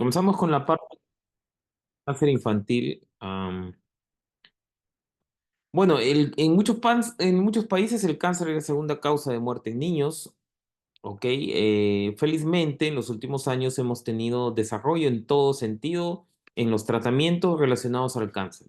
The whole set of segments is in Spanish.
Comenzamos con la parte de cáncer infantil. Bueno, en muchos países el cáncer es la segunda causa de muerte en niños. Ok, felizmente en los últimos años hemos tenido desarrollo en todo sentido en los tratamientos relacionados al cáncer.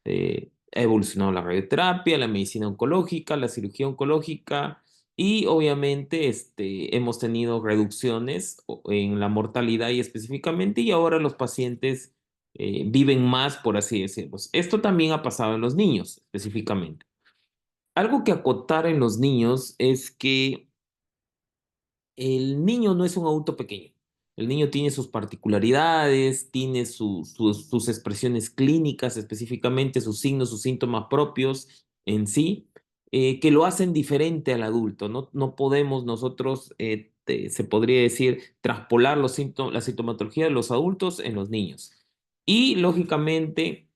Ha evolucionado la radioterapia, la medicina oncológica, la cirugía oncológica y obviamente hemos tenido reducciones en la mortalidad y específicamente y ahora los pacientes viven más, por así decirlo. Esto también ha pasado en los niños específicamente. Algo que acotar en los niños es que el niño no es un adulto pequeño. El niño tiene sus particularidades, tiene sus expresiones clínicas, específicamente sus signos, sus síntomas propios en sí, que lo hacen diferente al adulto. No podemos nosotros, se podría decir, traspolar la sintomatología de los adultos en los niños. Y lógicamente,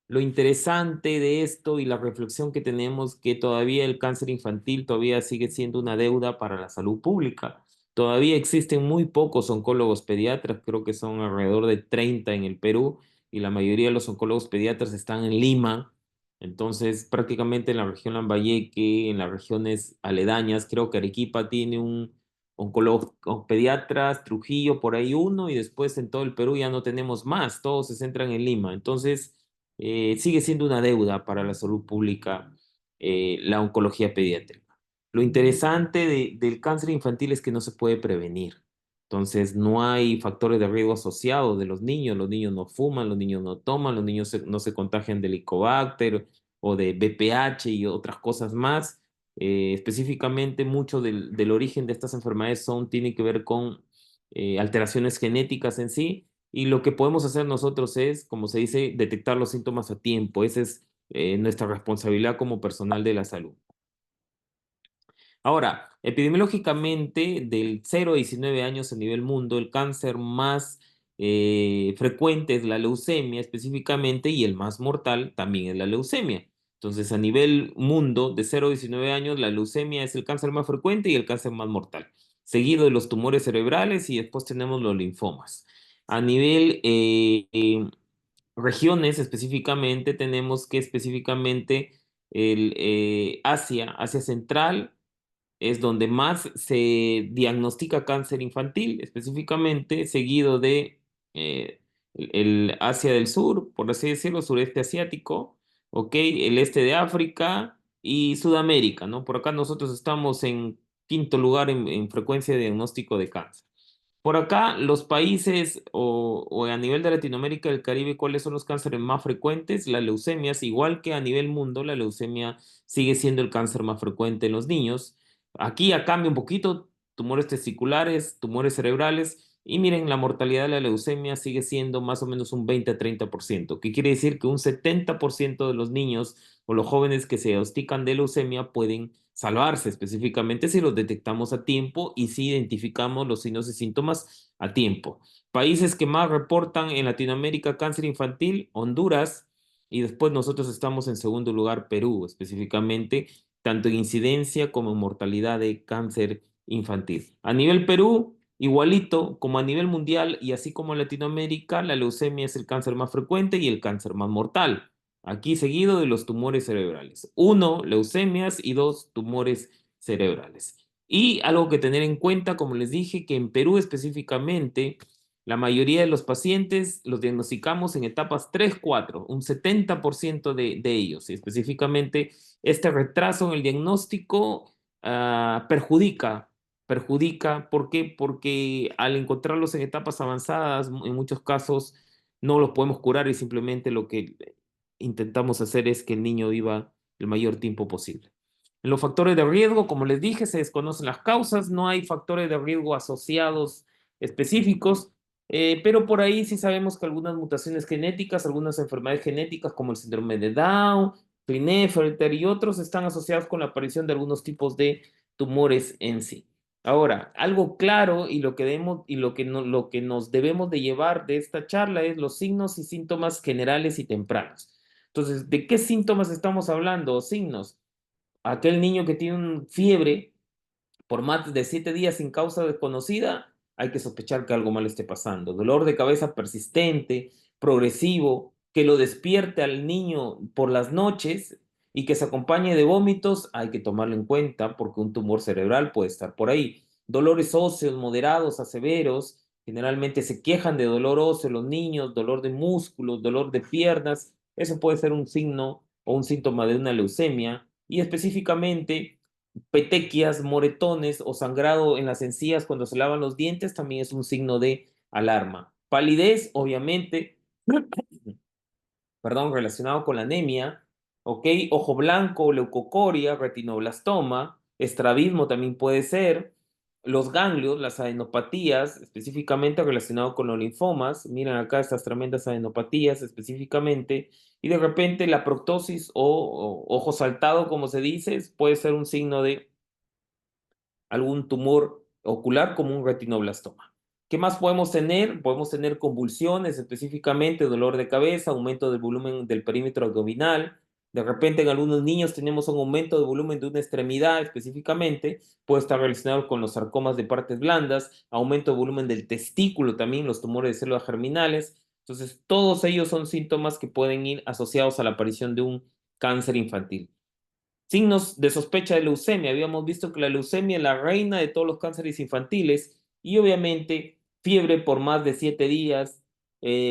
lo interesante de esto y la reflexión que tenemos, que todavía el cáncer infantil todavía sigue siendo una deuda para la salud pública. Todavía existen muy pocos oncólogos pediatras, creo que son alrededor de 30 en el Perú, y la mayoría de los oncólogos pediatras están en Lima. Entonces, prácticamente en la región Lambayeque, en las regiones aledañas, creo que Arequipa tiene un oncólogo pediatras, Trujillo por ahí uno, y después en todo el Perú ya no tenemos más, todos se centran en Lima. Entonces, sigue siendo una deuda para la salud pública, la oncología pediátrica. Lo interesante del cáncer infantil es que no se puede prevenir. Entonces, no hay factores de riesgo asociados de los niños. Los niños no fuman, los niños no toman, los niños no se contagian de Helicobacter o de BPH y otras cosas más. Específicamente, mucho del origen de estas enfermedades tiene que ver con alteraciones genéticas en sí. Y lo que podemos hacer nosotros es, como se dice, detectar los síntomas a tiempo. Esa es nuestra responsabilidad como personal de la salud. Ahora, epidemiológicamente, del 0 a 19 años a nivel mundo, el cáncer más frecuente es la leucemia específicamente y el más mortal también es la leucemia. Entonces, a nivel mundo, de 0 a 19 años, la leucemia es el cáncer más frecuente y el cáncer más mortal, seguido de los tumores cerebrales y después tenemos los linfomas. A nivel regiones específicamente, tenemos que específicamente Asia Central es donde más se diagnostica cáncer infantil, específicamente seguido de el Asia del Sur, por así decirlo, sureste asiático, ¿ok? El este de África y Sudamérica, ¿no? Por acá nosotros estamos en quinto lugar en frecuencia de diagnóstico de cáncer. Por acá, los países o a nivel de Latinoamérica y el Caribe, ¿cuáles son los cánceres más frecuentes? Las leucemias, igual que a nivel mundo, la leucemia sigue siendo el cáncer más frecuente en los niños. Aquí ya cambia un poquito, tumores testiculares, tumores cerebrales, y miren, la mortalidad de la leucemia sigue siendo más o menos un 20 a 30%, que quiere decir que un 70% de los niños o los jóvenes que se diagnostican de leucemia pueden salvarse, específicamente si los detectamos a tiempo y si identificamos los signos y síntomas a tiempo. Países que más reportan en Latinoamérica cáncer infantil, Honduras, y después nosotros estamos en segundo lugar, Perú, específicamente tanto en incidencia como en mortalidad de cáncer infantil. A nivel Perú, igualito como a nivel mundial y así como en Latinoamérica, la leucemia es el cáncer más frecuente y el cáncer más mortal. Aquí seguido de los tumores cerebrales. Uno, leucemias y dos, tumores cerebrales. Y algo que tener en cuenta, como les dije, que en Perú específicamente, la mayoría de los pacientes los diagnosticamos en etapas 3, 4, un 70% de ellos. Y específicamente este retraso en el diagnóstico perjudica, ¿por qué? Porque al encontrarlos en etapas avanzadas, en muchos casos no los podemos curar y simplemente lo que intentamos hacer es que el niño viva el mayor tiempo posible. En los factores de riesgo, como les dije, se desconocen las causas, no hay factores de riesgo asociados específicos, pero por ahí sí sabemos que algunas mutaciones genéticas, algunas enfermedades genéticas como el síndrome de Down, Klinefelter y otros están asociados con la aparición de algunos tipos de tumores en sí. Ahora, algo claro y lo que debemos y lo que nos debemos de llevar de esta charla es los signos y síntomas generales y tempranos. Entonces, ¿de qué síntomas estamos hablando? Signos. Aquel niño que tiene fiebre por más de 7 días sin causa desconocida, hay que sospechar que algo mal esté pasando. Dolor de cabeza persistente, progresivo, que lo despierte al niño por las noches y que se acompañe de vómitos, hay que tomarlo en cuenta porque un tumor cerebral puede estar por ahí. Dolores óseos moderados a severos, generalmente se quejan de dolor óseo los niños, dolor de músculos, dolor de piernas, eso puede ser un signo o un síntoma de una leucemia y específicamente petequias, moretones o sangrado en las encías cuando se lavan los dientes también es un signo de alarma. Palidez, obviamente, perdón, relacionado con la anemia, ¿ok? Ojo blanco, leucocoria, retinoblastoma, estrabismo también puede ser, los ganglios, las adenopatías, específicamente relacionado con los linfomas, miren acá estas tremendas adenopatías específicamente, y de repente la proctosis o ojo saltado, como se dice, puede ser un signo de algún tumor ocular como un retinoblastoma. ¿Qué más podemos tener? Podemos tener convulsiones, específicamente dolor de cabeza, aumento del volumen del perímetro abdominal. De repente en algunos niños tenemos un aumento de volumen de una extremidad específicamente, puede estar relacionado con los sarcomas de partes blandas, aumento de volumen del testículo también, los tumores de células germinales. Entonces, todos ellos son síntomas que pueden ir asociados a la aparición de un cáncer infantil. Signos de sospecha de leucemia. Habíamos visto que la leucemia es la reina de todos los cánceres infantiles y obviamente fiebre por más de 7 días,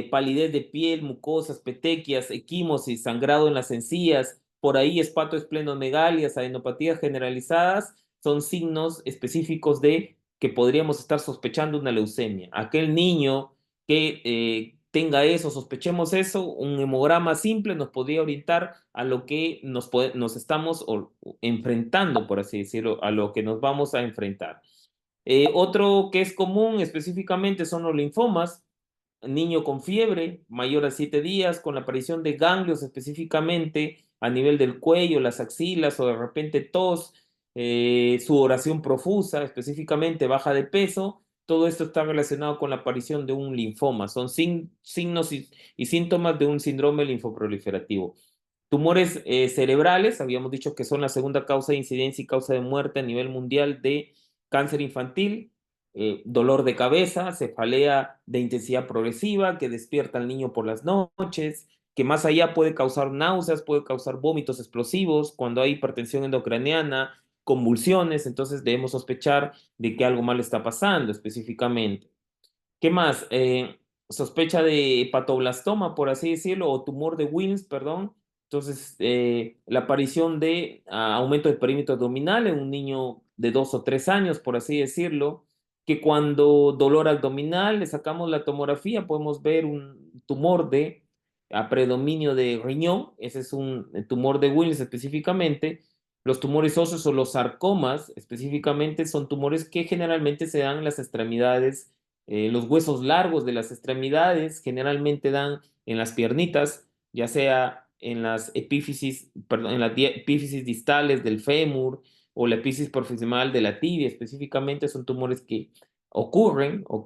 palidez de piel, mucosas, petequias, equimosis, sangrado en las encías, por ahí espatoesplenomegalia, adenopatías generalizadas, son signos específicos de que podríamos estar sospechando una leucemia. Aquel niño que tenga eso, sospechemos eso, un hemograma simple nos podría orientar a lo que nos estamos enfrentando, por así decirlo, a lo que nos vamos a enfrentar. Otro que es común específicamente son los linfomas, niño con fiebre mayor a 7 días, con la aparición de ganglios específicamente a nivel del cuello, las axilas o de repente tos, sudoración profusa, específicamente baja de peso. Todo esto está relacionado con la aparición de un linfoma. Son signos y síntomas de un síndrome linfoproliferativo. Tumores cerebrales, habíamos dicho que son la segunda causa de incidencia y causa de muerte a nivel mundial de cáncer infantil. Dolor de cabeza, cefalea de intensidad progresiva que despierta al niño por las noches, que más allá puede causar náuseas, puede causar vómitos explosivos cuando hay hipertensión endocraniana, convulsiones, entonces debemos sospechar de que algo mal está pasando específicamente. ¿Qué más? Sospecha de hepatoblastoma, por así decirlo, o tumor de Wilms, perdón. Entonces, la aparición de aumento del perímetro abdominal en un niño de 2 o 3 años, por así decirlo, que cuando dolor abdominal le sacamos la tomografía, podemos ver un tumor de predominio de riñón, ese es un tumor de Wilms específicamente. Los tumores óseos o los sarcomas específicamente son tumores que generalmente se dan en las extremidades, los huesos largos de las extremidades generalmente dan en las piernitas, ya sea en las epífisis, perdón, en las epífisis distales del fémur o la epífisis proximal de la tibia, específicamente son tumores que ocurren, ¿ok?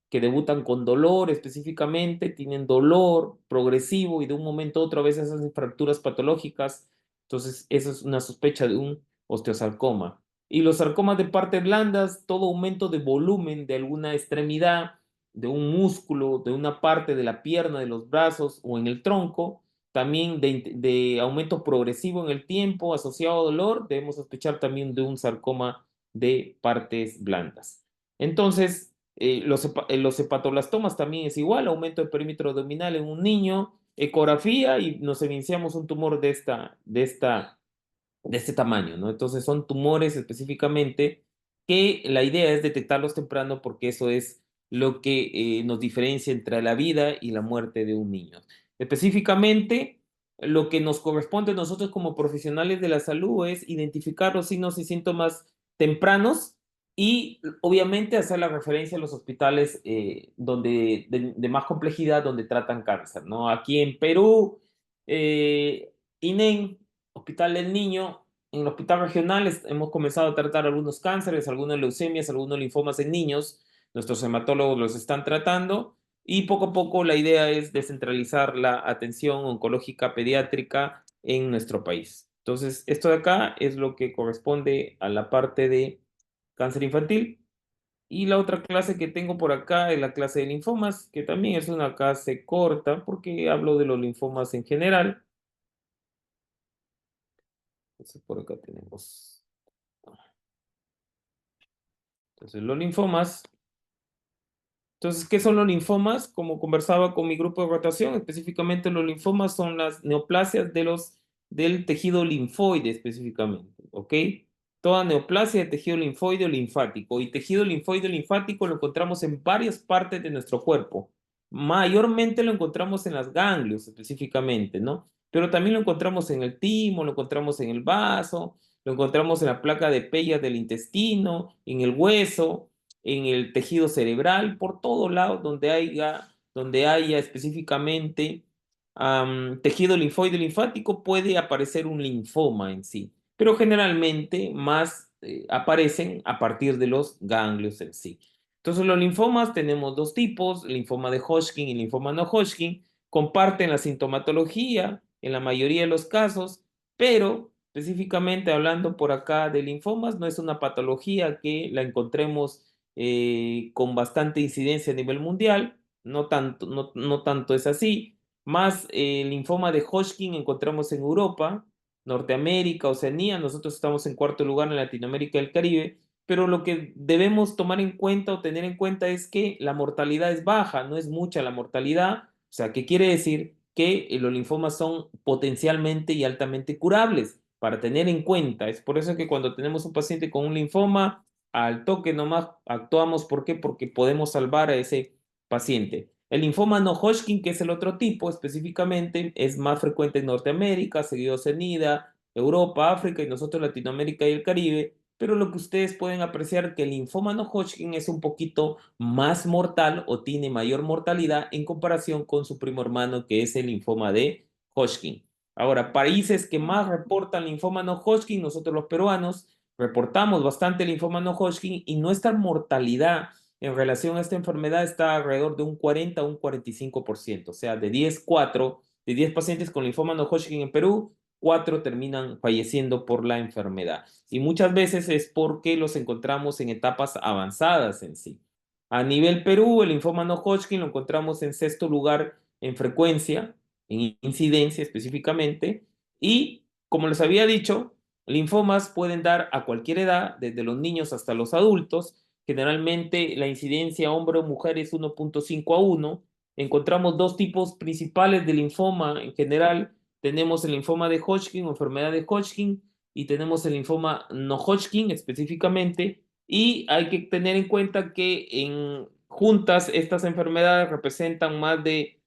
Que debutan con dolor específicamente, tienen dolor progresivo y de un momento a otro a veces hacen fracturas patológicas. Entonces, eso es una sospecha de un osteosarcoma. Y los sarcomas de partes blandas, todo aumento de volumen de alguna extremidad, de un músculo, de una parte de la pierna, de los brazos o en el tronco, también de aumento progresivo en el tiempo asociado a dolor, debemos sospechar también de un sarcoma de partes blandas. Entonces, los hepatoblastomas también es igual, aumento del perímetro abdominal en un niño, ecografía y nos evidenciamos un tumor de este tamaño, ¿no? Entonces son tumores específicamente que la idea es detectarlos temprano porque eso es lo que nos diferencia entre la vida y la muerte de un niño. Específicamente, lo que nos corresponde a nosotros como profesionales de la salud es identificar los signos y síntomas tempranos y obviamente hacer la referencia a los hospitales de más complejidad donde tratan cáncer, ¿no? Aquí en Perú, INEN, Hospital del Niño, en el hospital regional hemos comenzado a tratar algunos cánceres, algunas leucemias, algunos linfomas en niños. Nuestros hematólogos los están tratando y poco a poco la idea es descentralizar la atención oncológica pediátrica en nuestro país. Entonces, esto de acá es lo que corresponde a la parte de cáncer infantil Y la otra clase que tengo por acá es la clase de linfomas, que también es una clase corta porque hablo de los linfomas en general. Entonces por acá tenemos. Entonces los linfomas. Entonces, ¿qué son los linfomas? Como conversaba con mi grupo de rotación, específicamente los linfomas son las neoplasias del tejido linfoide específicamente, ¿ok? Toda neoplasia de tejido linfoide o linfático. Y tejido linfoide o linfático lo encontramos en varias partes de nuestro cuerpo. Mayormente lo encontramos en las ganglios específicamente, ¿no? Pero también lo encontramos en el timo, lo encontramos en el vaso, lo encontramos en la placa de Peyer's del intestino, en el hueso, en el tejido cerebral, por todos lados donde haya específicamente tejido linfoide linfático, puede aparecer un linfoma en sí, pero generalmente más aparecen a partir de los ganglios en sí. Entonces los linfomas tenemos dos tipos, linfoma de Hodgkin y linfoma no Hodgkin, comparten la sintomatología en la mayoría de los casos, pero específicamente hablando por acá de linfomas, no es una patología que la encontremos con bastante incidencia a nivel mundial, no tanto es así, más el linfoma de Hodgkin encontramos en Europa, Norteamérica, Oceanía, nosotros estamos en cuarto lugar en Latinoamérica y el Caribe, pero lo que debemos tomar en cuenta o tener en cuenta es que la mortalidad es baja, no es mucha la mortalidad, o sea, ¿qué quiere decir? Que los linfomas son potencialmente y altamente curables para tener en cuenta. Es por eso que cuando tenemos un paciente con un linfoma, al toque nomás actuamos. ¿Por qué? Porque podemos salvar a ese paciente. El linfoma no Hodgkin, que es el otro tipo específicamente, es más frecuente en Norteamérica, seguido Cenida, Europa, África y nosotros Latinoamérica y el Caribe, pero lo que ustedes pueden apreciar que el linfoma no Hodgkin es un poquito más mortal o tiene mayor mortalidad en comparación con su primo hermano que es el linfoma de Hodgkin. Ahora, países que más reportan linfoma no Hodgkin, nosotros los peruanos, reportamos bastante linfoma no Hodgkin y nuestra mortalidad en relación a esta enfermedad está alrededor de un 40 a un 45%, o sea, de 10 pacientes con linfoma no Hodgkin en Perú, 4 terminan falleciendo por la enfermedad. Y muchas veces es porque los encontramos en etapas avanzadas en sí. A nivel Perú, el linfoma no Hodgkin lo encontramos en sexto lugar en frecuencia, en incidencia específicamente, y como les había dicho, linfomas pueden dar a cualquier edad, desde los niños hasta los adultos. Generalmente la incidencia hombre o mujer es 1.5 a 1. Encontramos dos tipos principales de linfoma en general. Tenemos el linfoma de Hodgkin o enfermedad de Hodgkin y tenemos el linfoma no Hodgkin específicamente. Y hay que tener en cuenta que en juntas estas enfermedades representan más de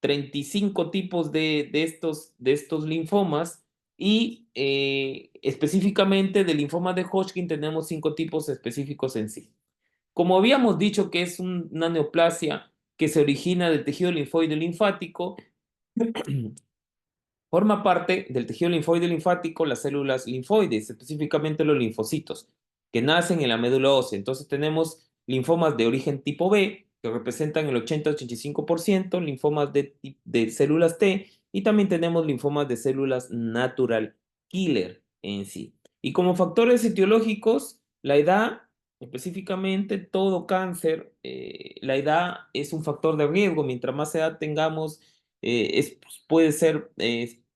35 tipos de estos linfomas y específicamente del linfoma de Hodgkin tenemos 5 tipos específicos en sí. Como habíamos dicho que es una neoplasia que se origina del tejido linfoide linfático, forma parte del tejido linfoide linfático las células linfoides, específicamente los linfocitos, que nacen en la médula ósea. Entonces tenemos linfomas de origen tipo B, que representan el 80-85%, linfomas de células T, y también tenemos linfomas de células natural killer en sí. Y como factores etiológicos, la edad, específicamente todo cáncer, la edad es un factor de riesgo. Mientras más edad tengamos, puede ser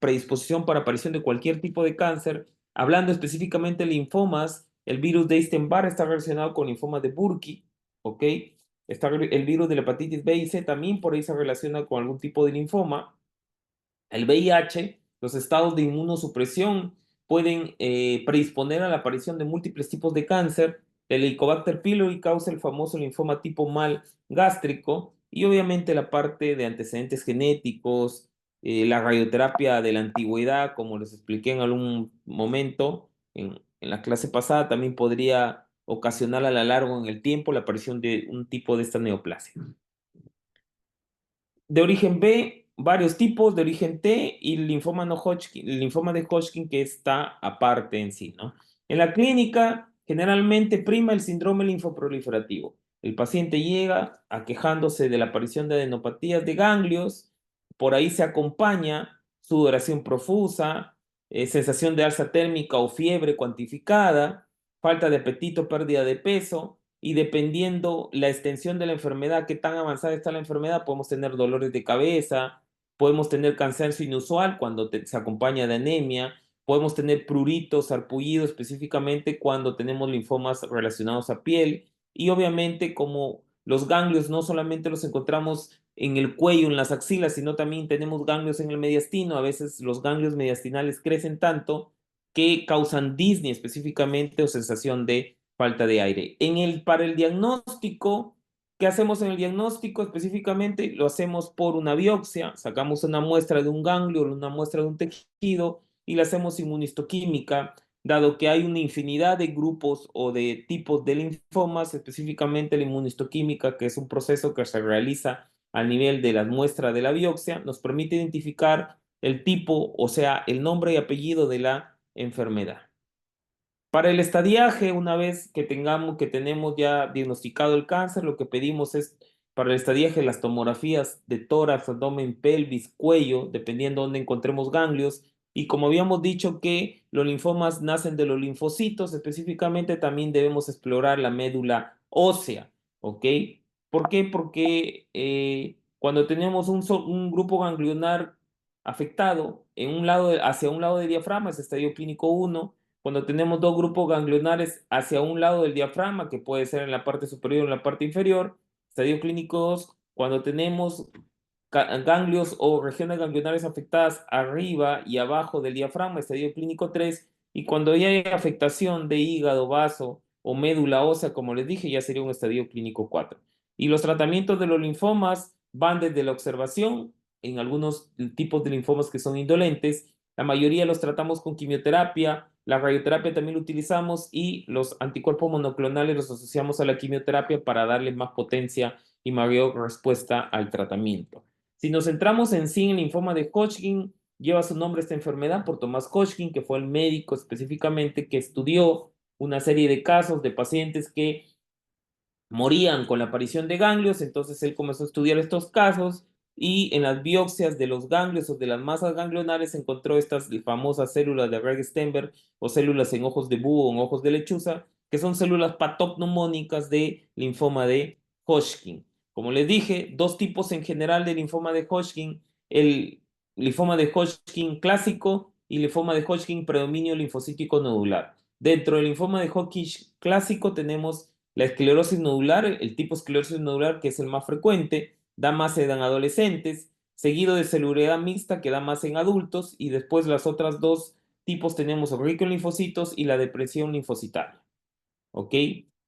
predisposición para aparición de cualquier tipo de cáncer. Hablando específicamente de linfomas, el virus de Epstein-Barr está relacionado con linfomas de Burkitt, ¿ok? El virus de la hepatitis B y C también por ahí se relaciona con algún tipo de linfoma. El VIH, los estados de inmunosupresión pueden predisponer a la aparición de múltiples tipos de cáncer. El Helicobacter pylori causa el famoso linfoma tipo mal gástrico y obviamente la parte de antecedentes genéticos, la radioterapia de la antigüedad, como les expliqué en algún momento en la clase pasada, también podría ocasionar a la largo en el tiempo la aparición de un tipo de esta neoplasia. De origen B, varios tipos, de origen T y el linfoma no Hodgkin, el linfoma de Hodgkin que está aparte en sí, ¿no? En la clínica, generalmente prima el síndrome linfoproliferativo. El paciente llega aquejándose de la aparición de adenopatías de ganglios, por ahí se acompaña sudoración profusa, sensación de alza térmica o fiebre cuantificada, falta de apetito, pérdida de peso, y dependiendo la extensión de la enfermedad, qué tan avanzada está la enfermedad, podemos tener dolores de cabeza, podemos tener cansancio inusual cuando se acompaña de anemia, podemos tener pruritos, sarpullido específicamente cuando tenemos linfomas relacionados a piel y obviamente como los ganglios no solamente los encontramos en el cuello, en las axilas, sino también tenemos ganglios en el mediastino. A veces los ganglios mediastinales crecen tanto que causan disnea específicamente o sensación de falta de aire. Para el diagnóstico, ¿qué hacemos en el diagnóstico específicamente? Lo hacemos por una biopsia, sacamos una muestra de un ganglio, una muestra de un tejido y le hacemos inmunistoquímica, dado que hay una infinidad de grupos o de tipos de linfomas, específicamente la inmunistoquímica, que es un proceso que se realiza al nivel de la muestra de la biopsia, nos permite identificar el tipo, o sea, el nombre y apellido de la enfermedad. Para el estadiaje, una vez que tenemos ya diagnosticado el cáncer, lo que pedimos es para el estadiaje las tomografías de tórax, abdomen, pelvis, cuello, dependiendo de dónde encontremos ganglios. Y como habíamos dicho que los linfomas nacen de los linfocitos, específicamente también debemos explorar la médula ósea, ¿ok? ¿Por qué? Porque cuando tenemos un grupo ganglionar afectado hacia un lado del diafragma, es estadio clínico 1, cuando tenemos dos grupos ganglionares hacia un lado del diafragma, que puede ser en la parte superior o en la parte inferior, estadio clínico 2, cuando tenemos ganglios o regiones ganglionares afectadas arriba y abajo del diafragma, estadio clínico 3, y cuando ya hay afectación de hígado, vaso o médula ósea, como les dije, ya sería un estadio clínico 4. Y los tratamientos de los linfomas van desde la observación, en algunos tipos de linfomas que son indolentes, la mayoría los tratamos con quimioterapia, la radioterapia también lo utilizamos y los anticuerpos monoclonales los asociamos a la quimioterapia para darle más potencia y mayor respuesta al tratamiento. Si nos centramos en sí en el linfoma de Hodgkin, lleva su nombre esta enfermedad por Thomas Hodgkin, que fue el médico específicamente que estudió una serie de casos de pacientes que morían con la aparición de ganglios, entonces él comenzó a estudiar estos casos y en las biopsias de los ganglios o de las masas ganglionares encontró estas famosas células de Reg-Steenberg o células en ojos de búho o en ojos de lechuza, que son células patognomónicas de linfoma de Hodgkin. Como les dije, dos tipos en general de linfoma de Hodgkin, el linfoma de Hodgkin clásico y linfoma de Hodgkin predominio linfocítico nodular. Dentro del linfoma de Hodgkin clásico tenemos la esclerosis nodular, el tipo esclerosis nodular que es el más frecuente, da más en adolescentes, seguido de celulosidad mixta que da más en adultos y después las otras dos tipos tenemos el rico en linfocitos y la depresión linfocitaria. ¿Ok?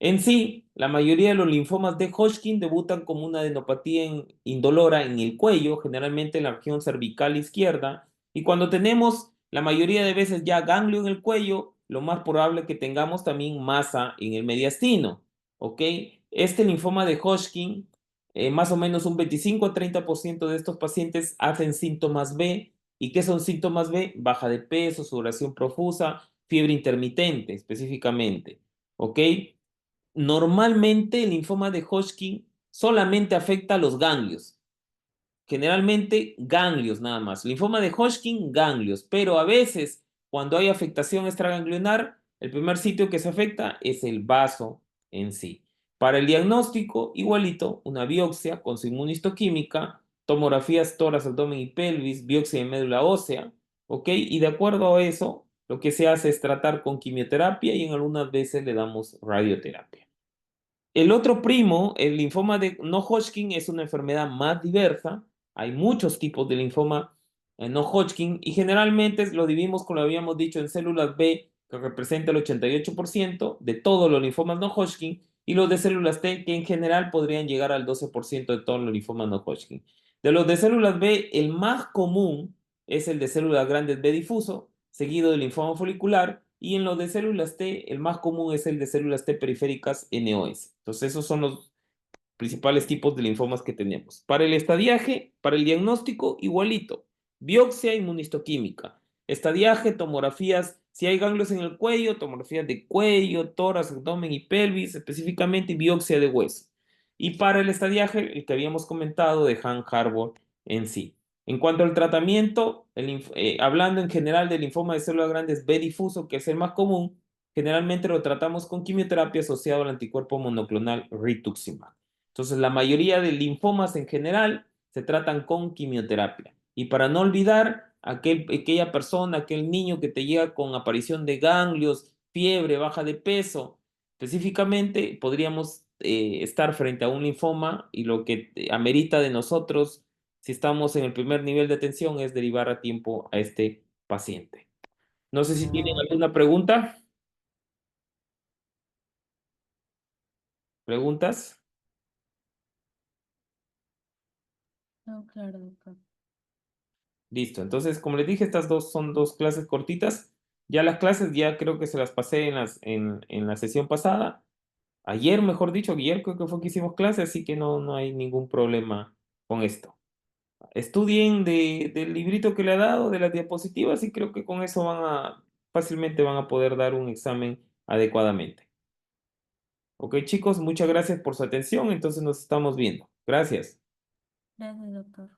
En sí, la mayoría de los linfomas de Hodgkin debutan como una adenopatía indolora en el cuello, generalmente en la región cervical izquierda, y cuando tenemos la mayoría de veces ya ganglio en el cuello, lo más probable es que tengamos también masa en el mediastino. ¿Ok? Este linfoma de Hodgkin, más o menos un 25 a 30% de estos pacientes hacen síntomas B. ¿Y qué son síntomas B? Baja de peso, sudoración profusa, fiebre intermitente específicamente. ¿Ok? Normalmente el linfoma de Hodgkin solamente afecta a los ganglios. Generalmente ganglios nada más. Linfoma de Hodgkin, ganglios. Pero a veces, cuando hay afectación extraganglionar, el primer sitio que se afecta es el vaso en sí. Para el diagnóstico, igualito, una biopsia con su inmunistoquímica, tomografías tórax, abdomen y pelvis, biopsia de médula ósea, ¿ok? Y de acuerdo a eso, lo que se hace es tratar con quimioterapia y en algunas veces le damos radioterapia. El otro primo, el linfoma de no Hodgkin, es una enfermedad más diversa. Hay muchos tipos de linfoma no Hodgkin y generalmente lo dividimos, como lo habíamos dicho, en células B, que representa el 88% de todos los linfomas no Hodgkin, y los de células T, que en general podrían llegar al 12% de todos los linfomas no Hodgkin. De los de células B, el más común es el de células grandes B difuso, seguido del linfoma folicular, y en los de células T, el más común es el de células T periféricas NOS. Entonces, esos son los principales tipos de linfomas que tenemos. Para el estadiaje, para el diagnóstico, igualito. Biopsia inmunistoquímica. Estadiaje, tomografías, si hay ganglios en el cuello, tomografías de cuello, tórax, abdomen y pelvis, específicamente biopsia de hueso. Y para el estadiaje, el que habíamos comentado de Han Harbour en sí. En cuanto al tratamiento, hablando en general del linfoma de células grandes B difuso, que es el más común, generalmente lo tratamos con quimioterapia asociada al anticuerpo monoclonal rituximab. Entonces, la mayoría de linfomas en general se tratan con quimioterapia. Y para no olvidar, aquella persona, aquel niño que te llega con aparición de ganglios, fiebre, baja de peso, específicamente podríamos estar frente a un linfoma y lo que amerita de nosotros, si estamos en el primer nivel de atención, es derivar a tiempo a este paciente. No sé si tienen alguna pregunta. ¿Preguntas? No, claro, doctor. Listo. Entonces, como les dije, estas dos son dos clases cortitas. Ya las clases ya creo que se las pasé en la sesión pasada. Ayer, mejor dicho, ayer creo que fue que hicimos clases, así que no hay ningún problema con esto. Estudien del librito que le ha dado, de las diapositivas, y creo que con eso fácilmente van a poder dar un examen adecuadamente. Ok, chicos, muchas gracias por su atención. Entonces nos estamos viendo. Gracias. Gracias, doctor.